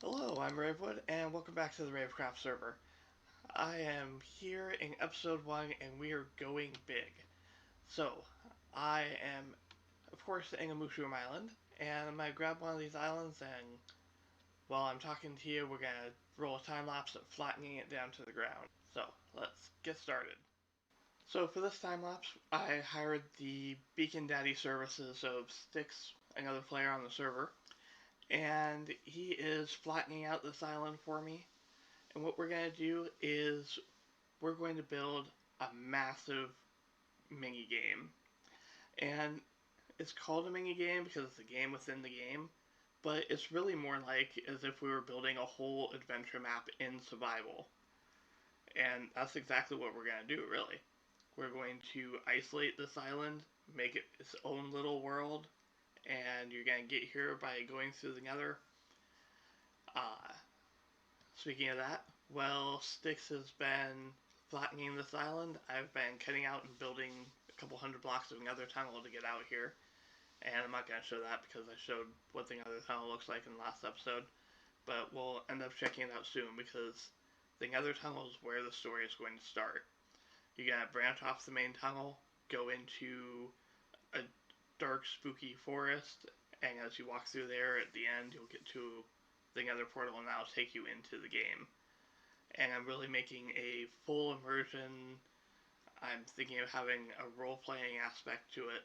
Hello, I'm Ravewood, and welcome back to the RaveCraft server. I am here in episode 1, and we are going big. So, I am, of course, in a mushroom island, and I'm gonna grab one of these islands, and while I'm talking to you, we're gonna roll a time lapse of flattening it down to the ground. So, let's get started. So, for this time lapse, I hired the Beacon Daddy services of Styx, another player on the server, and he is flattening out this island for me. And what we're going to do is we're going to build a massive mini game. And it's called a mini game because it's a game within the game, but it's really more like as if we were building a whole adventure map in survival. And that's exactly what we're going to do, really. We're going to isolate this island, make it its own little world, and you're going to get here by going through the nether. Uh, Speaking of that, well, Styx has been flattening this island. I've been cutting out and building a couple hundred blocks of another tunnel to get out here. And I'm not going to show that because I showed what the other tunnel looks like in the last episode. But we'll end up checking it out soon because the other tunnel is where the story is going to start. You're going to branch off the main tunnel, go into a dark, spooky forest, and as you walk through there, at the end, you'll get to the other portal, and that'll take you into the game. And I'm really making a full immersion. I'm thinking of having a role playing aspect to it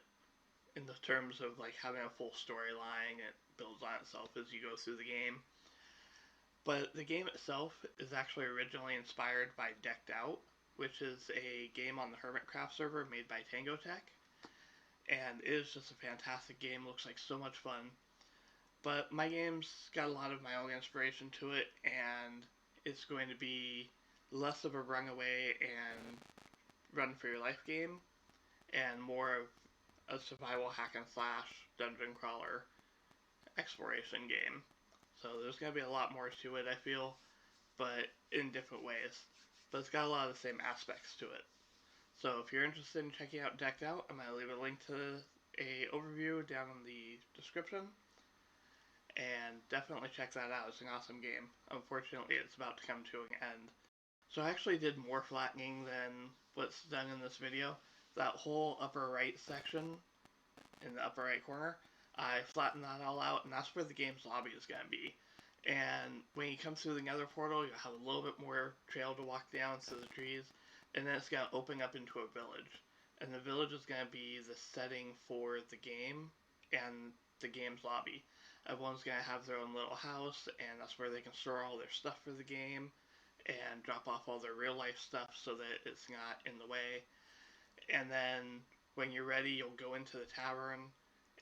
in the terms of like having a full storyline. It builds on itself as you go through the game. But the game itself is actually originally inspired by Decked Out, which is a game on the RaveCraft server made by Tango Tek. And it is just a fantastic game, looks like so much fun. But my game's got a lot of my own inspiration to it, and it's going to be less of a runaway and run for your life game, and more of a survival hack and slash dungeon crawler exploration game. So there's going to be a lot more to it, I feel, but in different ways. But it's got a lot of the same aspects to it. So if you're interested in checking out Decked Out, I'm going to leave a link to a overview down in the description. And definitely check that out. It's an awesome game. Unfortunately, it's about to come to an end. So I actually did more flattening than what's done in this video. That whole upper right section in the upper right corner, I flattened that all out, and that's where the game's lobby is going to be. And when you come through the nether portal, you'll have a little bit more trail to walk down through the trees, and then it's going to open up into a village. And the village is going to be the setting for the game and the game's lobby. Everyone's going to have their own little house, and that's where they can store all their stuff for the game and drop off all their real life stuff so that it's not in the way. And then when you're ready, you'll go into the tavern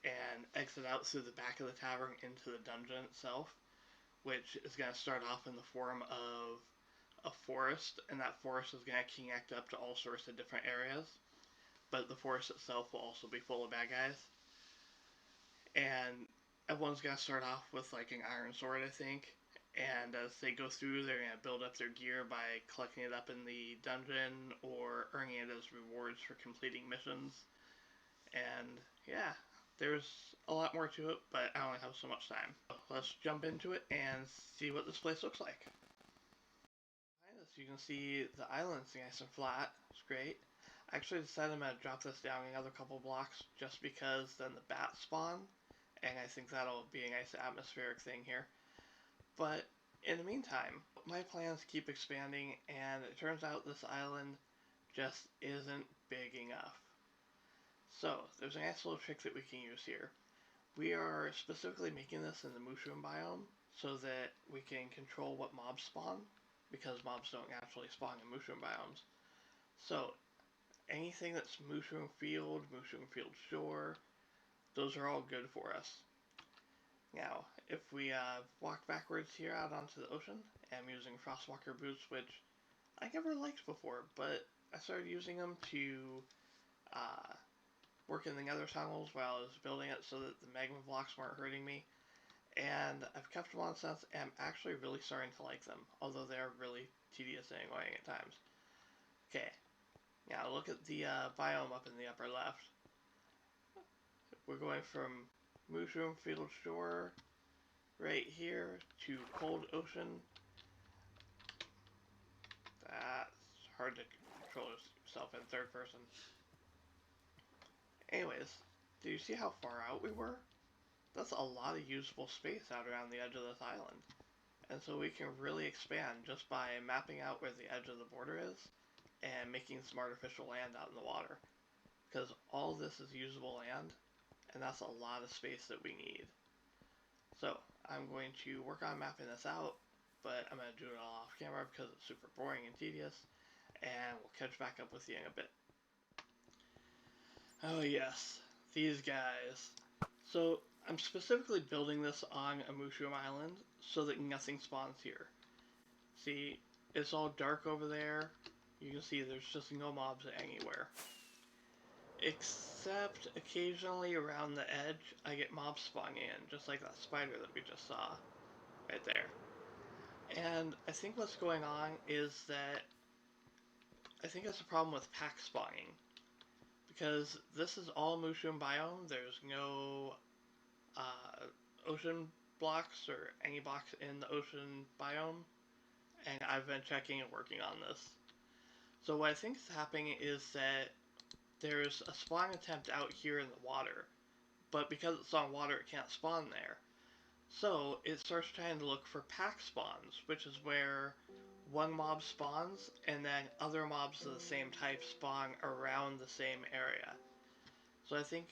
and exit out through the back of the tavern into the dungeon itself, which is going to start off in the form of a forest, and that forest is going to connect up to all sorts of different areas. But the forest itself will also be full of bad guys. And everyone's going to start off with like an iron sword, I think. And as they go through, they're going to build up their gear by collecting it up in the dungeon or earning it as rewards for completing missions. And yeah, there's a lot more to it, but I only have so much time. So let's jump into it and see what this place looks like. Behind us, you can see the island's nice and flat. It's great. I actually decided I'm going to drop this down another couple blocks just because then the bats spawn, and I think that'll be a nice atmospheric thing here. But in the meantime, my plans keep expanding, and it turns out this island just isn't big enough. So, there's a nice little trick that we can use here. We are specifically making this in the mushroom biome so that we can control what mobs spawn, because mobs don't naturally spawn in mushroom biomes. So, anything that's mushroom field shore, those are all good for us. Now, if we walk backwards here out onto the ocean, I'm using Frostwalker boots, which I never liked before, but I started using them to work in the nether tunnels while I was building it so that the magma blocks weren't hurting me. And I've kept them on since, and I'm actually really starting to like them, although they're really tedious and annoying at times. Okay, now look at the biome up in the upper left. We're going from mushroom field shore right here to cold ocean. That's hard to control yourself in third person. Anyways, do you see how far out we were? That's a lot of usable space out around the edge of this island. And so we can really expand just by mapping out where the edge of the border is and making some artificial land out in the water. Because all this is usable land, and that's a lot of space that we need. So I'm going to work on mapping this out, but I'm going to do it all off camera because it's super boring and tedious, and we'll catch back up with you in a bit. Oh yes, these guys. So I'm specifically building this on Amushuum Island so that nothing spawns here. See, it's all dark over there. You can see there's just no mobs anywhere. Except occasionally around the edge, I get mobs spawning in, just like that spider that we just saw right there. And I think what's going on is that I think it's a problem with pack spawning. Because this is all Mushoom biome, there's no ocean blocks or any blocks in the ocean biome, and I've been checking and working on this. So what I think is happening is that there's a spawn attempt out here in the water, but because it's on water it can't spawn there. So it starts trying to look for pack spawns, which is where one mob spawns and then other mobs of the same type spawn around the same area. So I think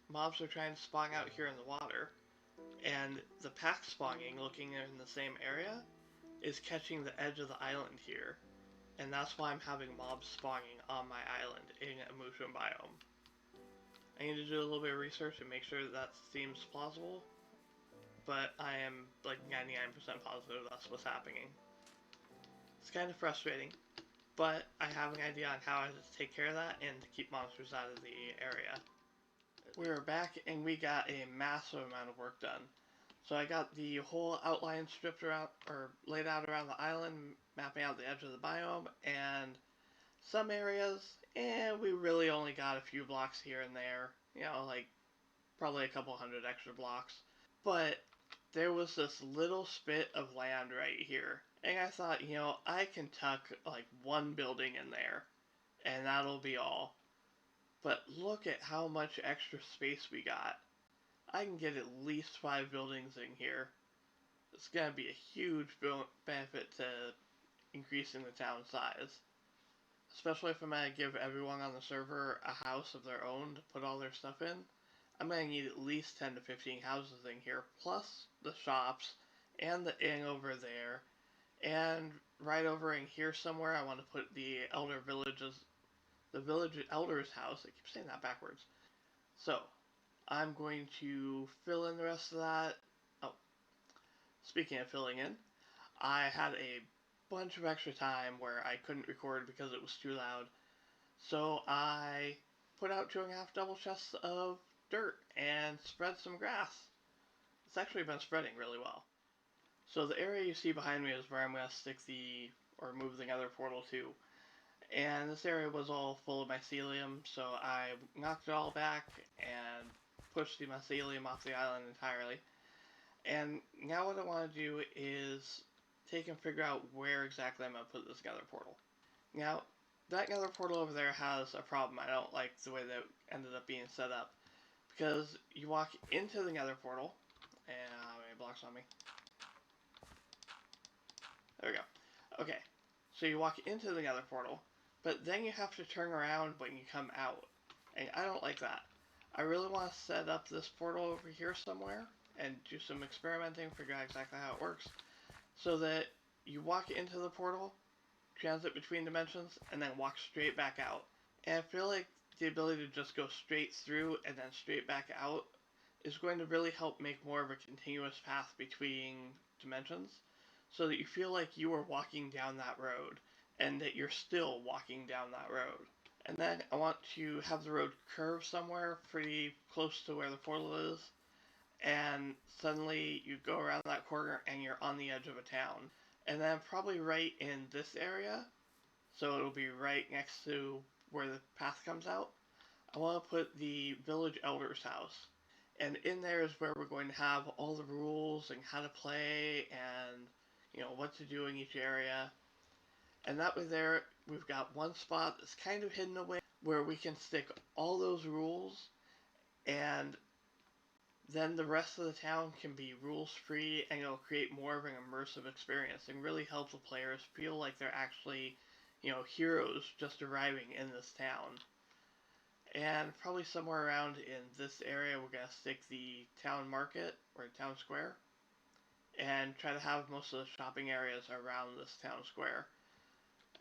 mobs are trying to spawn out here in the water, and the pack spawning looking in the same area is catching the edge of the island here, and that's why I'm having mobs spawning on my island in a Mushoom biome. I need to do a little bit of research and make sure that seems plausible, but I am like 99% positive that's what's happening. It's kind of frustrating, but I have an idea on how to take care of that and to keep monsters out of the area. We're back and we got a massive amount of work done. So I got the whole outline stripped around, or laid out around the island, mapping out the edge of the biome, and some areas, and we really only got a few blocks here and there, you know, like probably a couple hundred extra blocks. But there was this little spit of land right here, and I thought, you know, I can tuck like one building in there, and that'll be all. But look at how much extra space we got. I can get at least 5 buildings in here. It's going to be a huge benefit to increasing the town size. Especially if I'm going to give everyone on the server a house of their own to put all their stuff in. I'm going to need at least 10 to 15 houses in here, plus the shops, and the inn over there. And right over in here somewhere, I want to put the village elder's house. I keep saying that backwards. So, I'm going to fill in the rest of that. Oh, speaking of filling in, I had a bunch of extra time where I couldn't record because it was too loud. So I put out 2.5 double chests of dirt and spread some grass. It's actually been spreading really well. So the area you see behind me is where I'm going to stick or move the nether portal to. And this area was all full of mycelium, so I knocked it all back and pushed the mycelium off the island entirely. And now what I want to do is take and figure out where exactly I'm going to put this nether portal. Now, that nether portal over there has a problem. I don't like the way that ended up being set up. Because you walk into the nether portal, and how many blocks on me? There we go. Okay, so you walk into the nether portal, but then you have to turn around when you come out. And I don't like that. I really want to set up this portal over here somewhere and do some experimenting, figure out exactly how it works, so that you walk into the portal, transit between dimensions, and then walk straight back out. And I feel like the ability to just go straight through and then straight back out is going to really help make more of a continuous path between dimensions, so that you feel like you are walking down that road, and that you're still walking down that road. And then I want to have the road curve somewhere pretty close to where the portal is, and suddenly you go around that corner and you're on the edge of a town. And then probably right in this area, so it'll be right next to where the path comes out, I want to put the village elder's house. And in there is where we're going to have all the rules and how to play and what to do in each area. And that way there we've got one spot that's kind of hidden away where we can stick all those rules, and then the rest of the town can be rules free, and it'll create more of an immersive experience and really help the players feel like they're actually heroes just arriving in this town. And probably somewhere around in this area we're going to stick the town market or town square and try to have most of the shopping areas around this town square.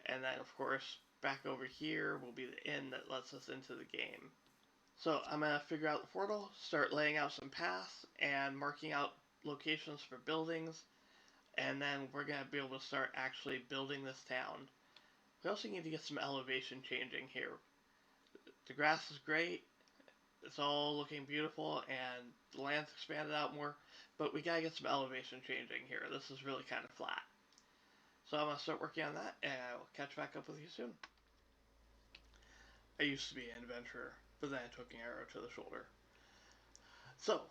And then of course back over here will be the inn that lets us into the game. So I'm going to figure out the portal, start laying out some paths and marking out locations for buildings, and then we're going to be able to start actually building this town. We also need to get some elevation changing here. The grass is great, it's all looking beautiful, and the land's expanded out more, but we gotta get some elevation changing here. This is really kind of flat. So I'm gonna start working on that, and I will catch back up with you soon. I used to be an adventurer, but then I took an arrow to the shoulder. So,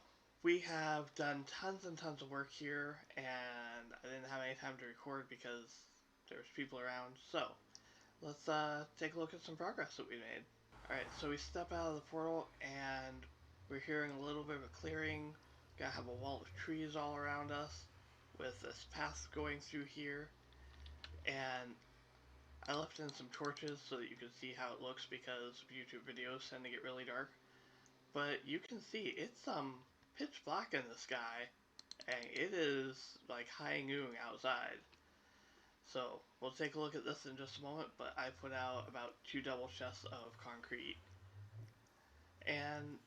we have done tons and tons of work here, and I didn't have any time to record because there's people around. So, let's take a look at some progress that we made. Alright, so we step out of the portal, and we're hearing a little bit of a clearing. Gotta have a wall of trees all around us, with this path going through here. And I left in some torches so that you can see how it looks, because YouTube videos tend to get really dark. But you can see it's pitch black in the sky, and it is like high noon outside. So we'll take a look at this in just a moment, but I put out about 2 double chests of concrete. And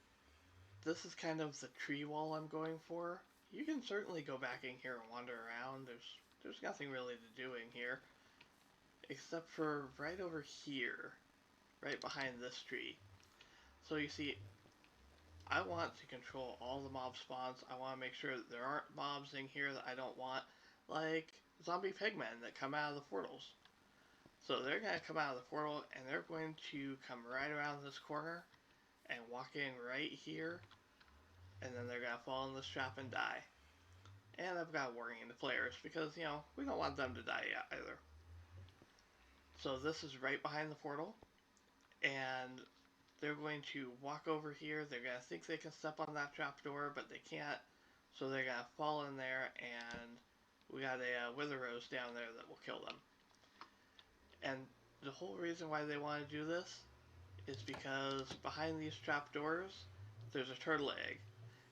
this is kind of the tree wall I'm going for. You can certainly go back in here and wander around. There's nothing really to do in here, except for right over here, right behind this tree. So you see, I want to control all the mob spawns. I want to make sure that there aren't mobs in here that I don't want, like zombie pigmen that come out of the portals. So they're going to come out of the portal, and they're going to come right around this corner and walk in right here, and then they're going to fall in this trap and die. And I've got warning the players, because, we don't want them to die yet either. So this is right behind the portal, and they're going to walk over here. They're going to think they can step on that trapdoor, but they can't. So they're going to fall in there, and we got a wither rose down there that will kill them. And the whole reason why they want to do this is because behind these trapdoors, there's a turtle egg,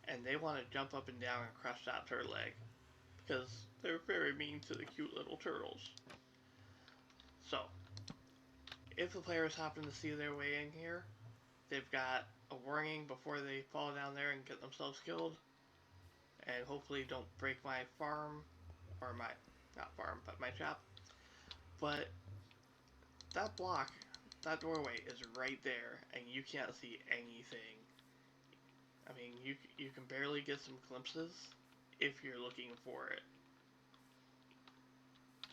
and they want to jump up and down and crush that turtle egg, because they're very mean to the cute little turtles. So, if the players happen to see their way in here, they've got a warning before they fall down there and get themselves killed, and hopefully don't break my farm, or not farm, but my trap. But that block, that doorway is right there, and you can't see anything. I mean, you can barely get some glimpses if you're looking for it.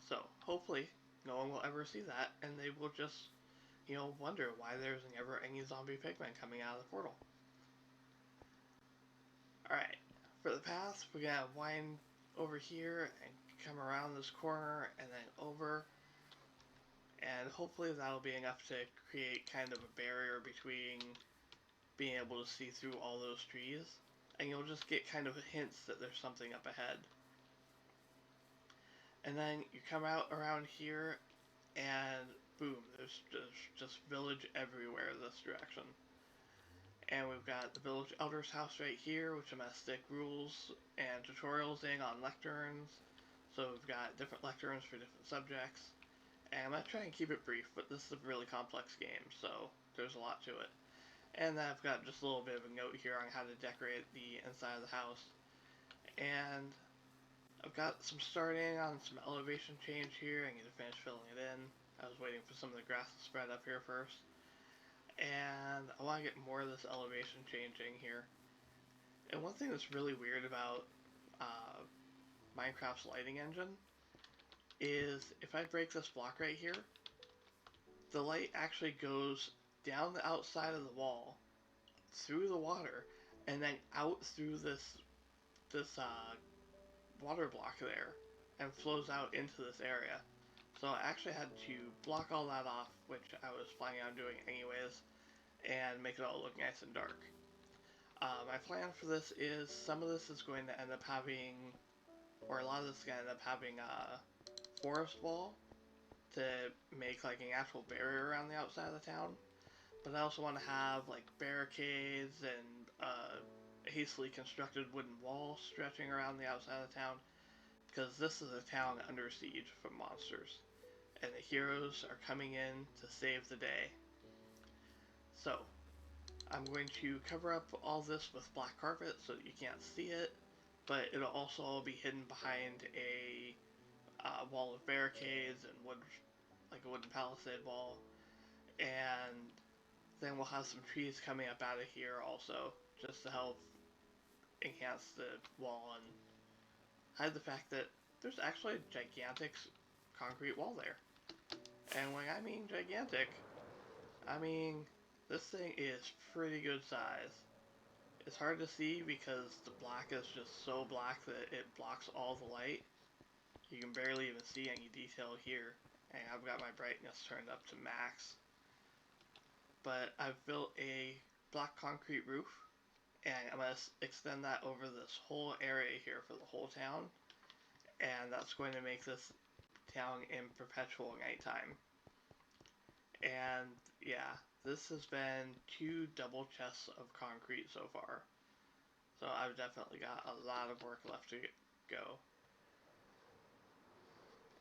So, hopefully, no one will ever see that, and they will just, wonder why there's never any zombie pigmen coming out of the portal. Alright, for the path, we're gonna wind over here and come around this corner and then over, and hopefully that'll be enough to create kind of a barrier between being able to see through all those trees, and you'll just get kind of hints that there's something up ahead. And then you come out around here, and boom, there's just village everywhere this direction. And we've got the village elder's house right here, which I'm going to stick rules and tutorials in on lecterns. So we've got different lecterns for different subjects. And I'm going to try and keep it brief, but this is a really complex game, so there's a lot to it. And then I've got just a little bit of a note here on how to decorate the inside of the house. And I've got some starting on some elevation change here. I need to finish filling it in. I was waiting for some of the grass to spread up here first. And I want to get more of this elevation changing here. And one thing that's really weird about Minecraft's lighting engine is if I break this block right here, the light actually goes down the outside of the wall, through the water, and then out through this water block there, and flows out into this area. So I actually had to block all that off, which I was planning on doing anyways, and make it all look nice and dark. My plan for this is some of this is going to end up having, or a lot of this is going to end up having a forest wall to make like an actual barrier around the outside of the town. But I also want to have like barricades and a hastily constructed wooden wall stretching around the outside of the town, because this is a town under siege from monsters, and the heroes are coming in to save the day. So, I'm going to cover up all this with black carpet so that you can't see it, but it'll also all be hidden behind a wall of barricades and wood, like a wooden palisade wall, and then we'll have some trees coming up out of here also, just to help enhance the wall and hide the fact that there's actually a gigantic concrete wall there. And when I mean gigantic, I mean this thing is pretty good size. It's hard to see because the black is just so black that it blocks all the light. You can barely even see any detail here, and I've got my brightness turned up to max. But I've built a black concrete roof, and I'm going to extend that over this whole area here for the whole town, and that's going to make this town in perpetual nighttime. And yeah, this has been 2 double chests of concrete so far, so I've definitely got a lot of work left to go.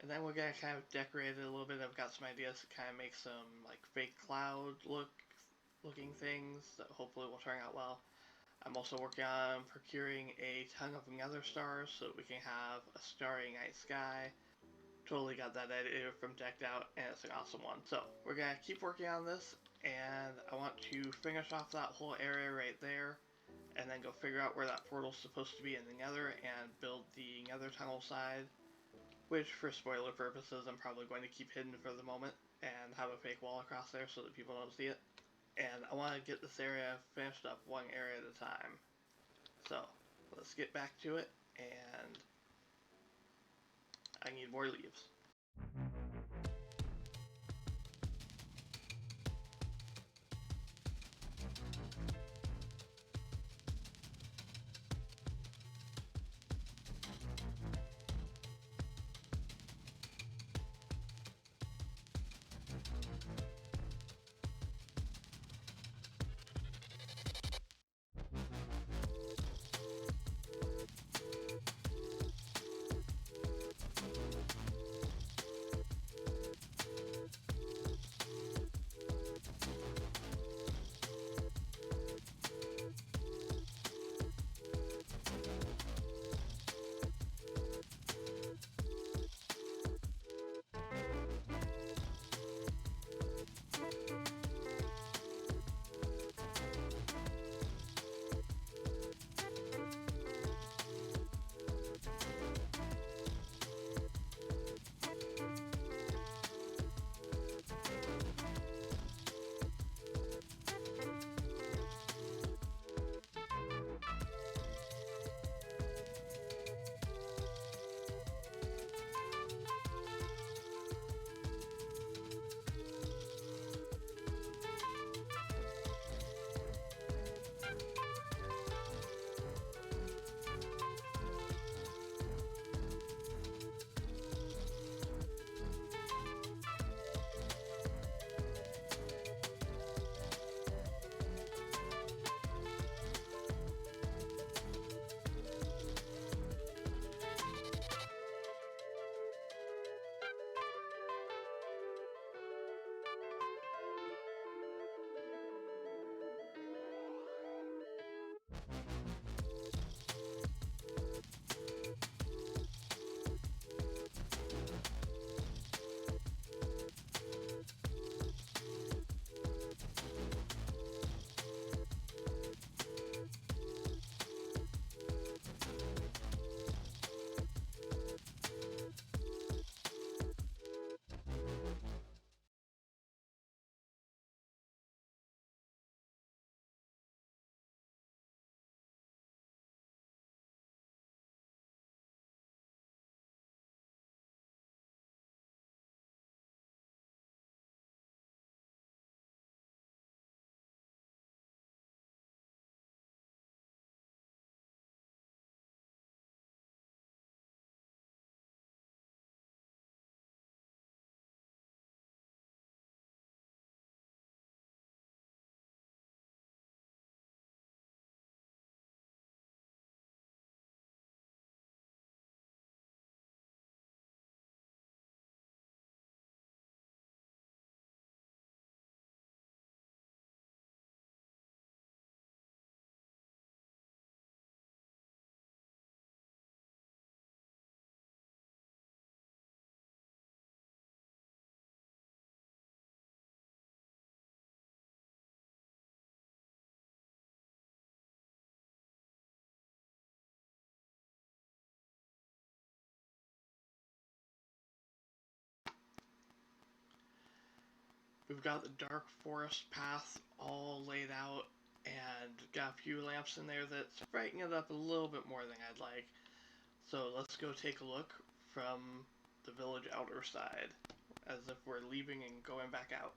And then we're going to kind of decorate it a little bit. I've got some ideas to kind of make some like fake cloud looking things that hopefully will turn out well. I'm also working on procuring a ton of nether stars so that we can have a starry night sky. Totally got that idea from Decked Out, and it's an awesome one. So we're gonna keep working on this, and I want to finish off that whole area right there, and then go figure out where that portal's supposed to be in the nether and build the nether tunnel side, which for spoiler purposes I'm probably going to keep hidden for the moment and have a fake wall across there so that people don't see it. And I want to get this area finished up one area at a time. So let's get back to it, and I need more leaves. We've got the dark forest path all laid out and got a few lamps in there that's brightening it up a little bit more than I'd like. So let's go take a look from the village outer side, as if we're leaving and going back out.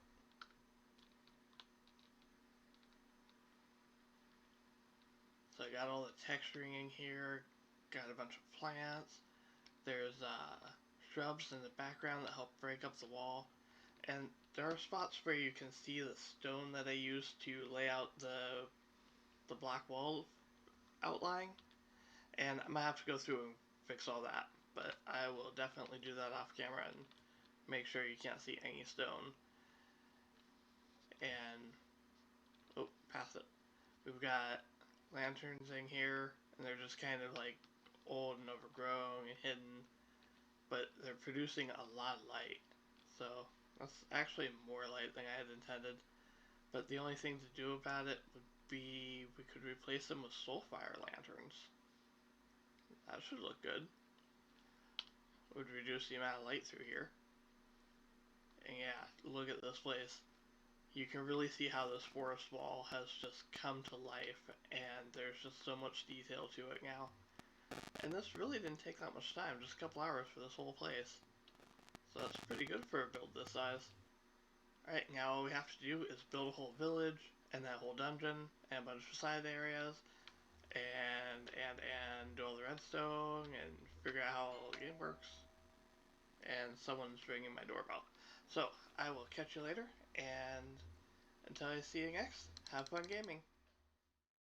So I got all the texturing in here, got a bunch of plants, there's shrubs in the background that help break up the wall, and there are spots where you can see the stone that I used to lay out the black wall outline, and I'm gonna have to go through and fix all that, but I will definitely do that off camera and make sure you can't see any stone. And oh, past it. We've got lanterns in here, and they're just kind of like old and overgrown and hidden, but they're producing a lot of light. So that's actually more light than I had intended. But the only thing to do about it would be we could replace them with soulfire lanterns. That should look good. It would reduce the amount of light through here. And yeah, look at this place. You can really see how this forest wall has just come to life, and there's just so much detail to it now. And this really didn't take that much time, just a couple hours for this whole place. So that's pretty good for a build this size. Alright, now all we have to do is build a whole village, and that whole dungeon, and a bunch of side areas, and do all the redstone, and figure out how all the game works. And someone's ringing my doorbell. So, I will catch you later, and until I see you next, have fun gaming.